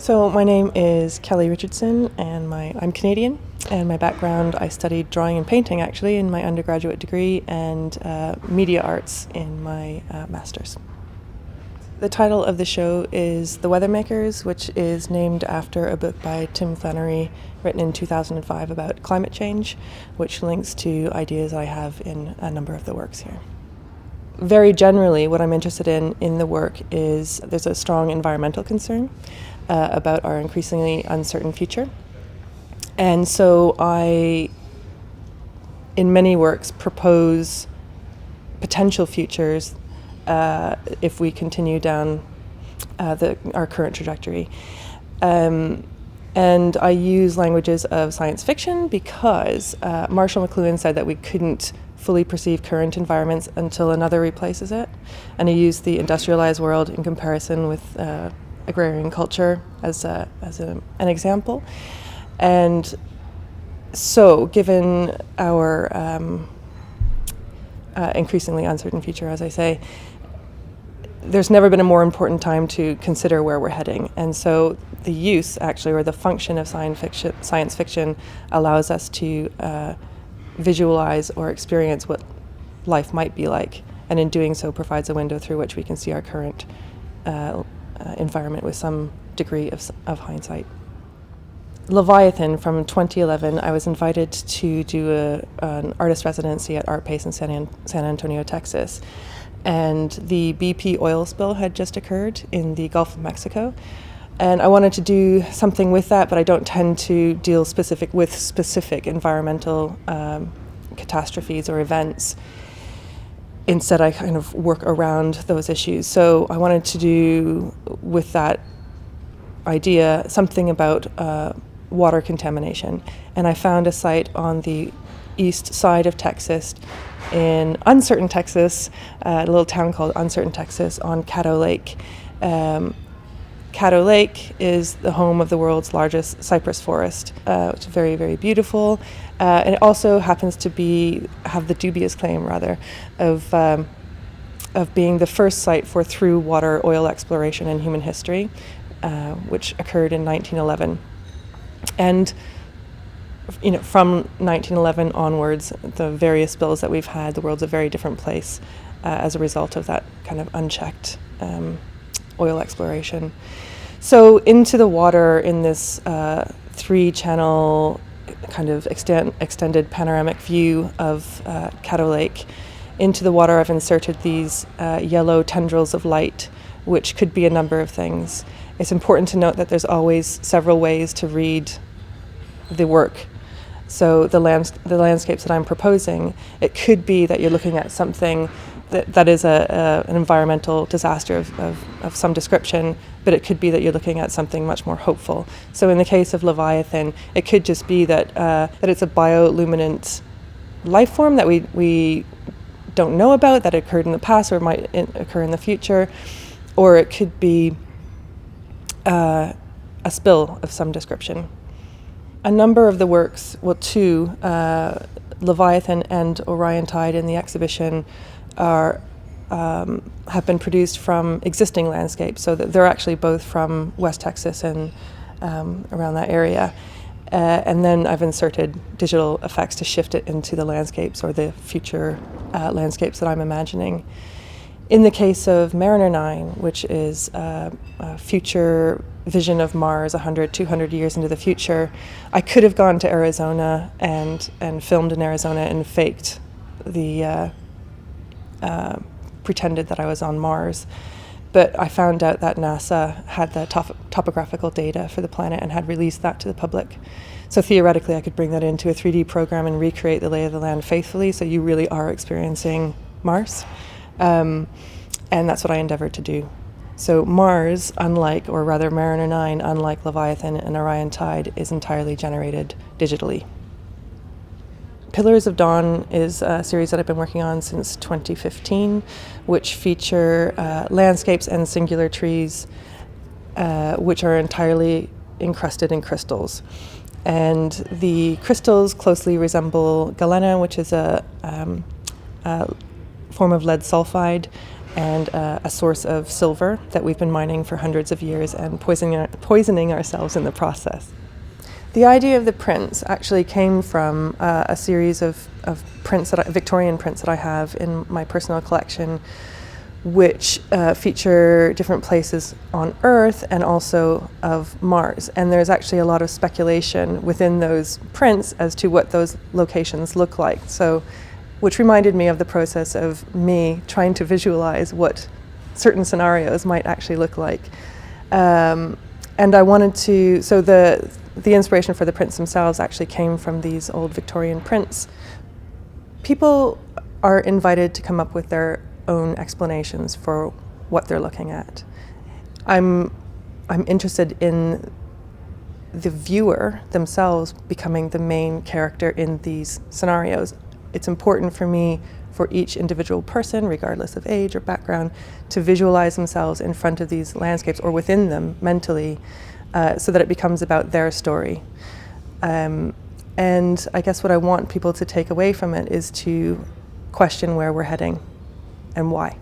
So my name is Kelly Richardson, and I'm Canadian. And my background, I studied drawing and painting actually in my undergraduate degree, and media arts in my master's. The title of the show is The Weathermakers, which is named after a book by Tim Flannery written in 2005 about climate change, which links to ideas I have in a number of the works here. Very generally, what I'm interested in the work is there's a strong environmental concern about our increasingly uncertain future. And so I, in many works, propose potential futures if we continue down our current trajectory. And I use languages of science fiction because Marshall McLuhan said that we couldn't fully perceive current environments until another replaces it. And he used the industrialized world in comparison with agrarian culture as an example. And so, given our increasingly uncertain future, as I say, there's never been a more important time to consider where we're heading. And so the use, actually, or the function of science fiction allows us to visualize or experience what life might be like, and in doing so provides a window through which we can see our current environment with some degree of hindsight. Leviathan, from 2011, I was invited to do an artist residency at Art Pace in San Antonio, Texas. And the BP oil spill had just occurred in the Gulf of Mexico. And I wanted to do something with that, but I don't tend to deal with specific environmental catastrophes or events. Instead, I kind of work around those issues. So I wanted to do, with that idea, something about water contamination. And I found a site on the east side of Texas, in Uncertain, Texas, a little town called Uncertain, Texas, on Caddo Lake. Caddo Lake is the home of the world's largest cypress forest, which is very, very beautiful. And it also happens to have the dubious claim, rather, of being the first site for through water oil exploration in human history, which occurred in 1911. And from 1911 onwards, the various spills that we've had, the world's a very different place as a result of that kind of unchecked oil exploration. So into the water in this three-channel kind of extended panoramic view of Caddo Lake, into the water I've inserted these yellow tendrils of light, which could be a number of things. It's important to note that there's always several ways to read the work. So the landscapes that I'm proposing, it could be that you're looking at something that is an environmental disaster of some description, but it could be that you're looking at something much more hopeful. So in the case of Leviathan, it could just be that it's a bioluminescent life form that we don't know about, that occurred in the past or might occur in the future, or it could be a spill of some description. A number of the works, two, Leviathan and Orion Tide in the exhibition, have been produced from existing landscapes, so that they're actually both from West Texas and around that area. And then I've inserted digital effects to shift it into the landscapes or the future landscapes that I'm imagining. In the case of Mariner 9, which is a future vision of Mars 100, 200 years into the future, I could have gone to Arizona and filmed in Arizona and faked pretended that I was on Mars. But I found out that NASA had the topographical data for the planet and had released that to the public. So theoretically, I could bring that into a 3D program and recreate the lay of the land faithfully, so you really are experiencing Mars. And that's what I endeavored to do. So Mars, Mariner 9, unlike Leviathan and Orion Tide, is entirely generated digitally. Pillars of Dawn is a series that I've been working on since 2015, which feature landscapes and singular trees, which are entirely encrusted in crystals. And the crystals closely resemble galena, which is a form of lead sulfide, and a source of silver that we've been mining for hundreds of years and poisoning ourselves in the process. The idea of the prints actually came from a series of prints, Victorian prints that I have in my personal collection, which feature different places on Earth and also of Mars. And there's actually a lot of speculation within those prints as to what those locations look like. So, which reminded me of the process of me trying to visualize what certain scenarios might actually look like. And I wanted to, so the inspiration for the prints themselves actually came from these old Victorian prints. People are invited to come up with their own explanations for what they're looking at. I'm interested in the viewer themselves becoming the main character in these scenarios. It's important for me, for each individual person, regardless of age or background, to visualize themselves in front of these landscapes or within them mentally, so that it becomes about their story. And I guess what I want people to take away from it is to question where we're heading and why.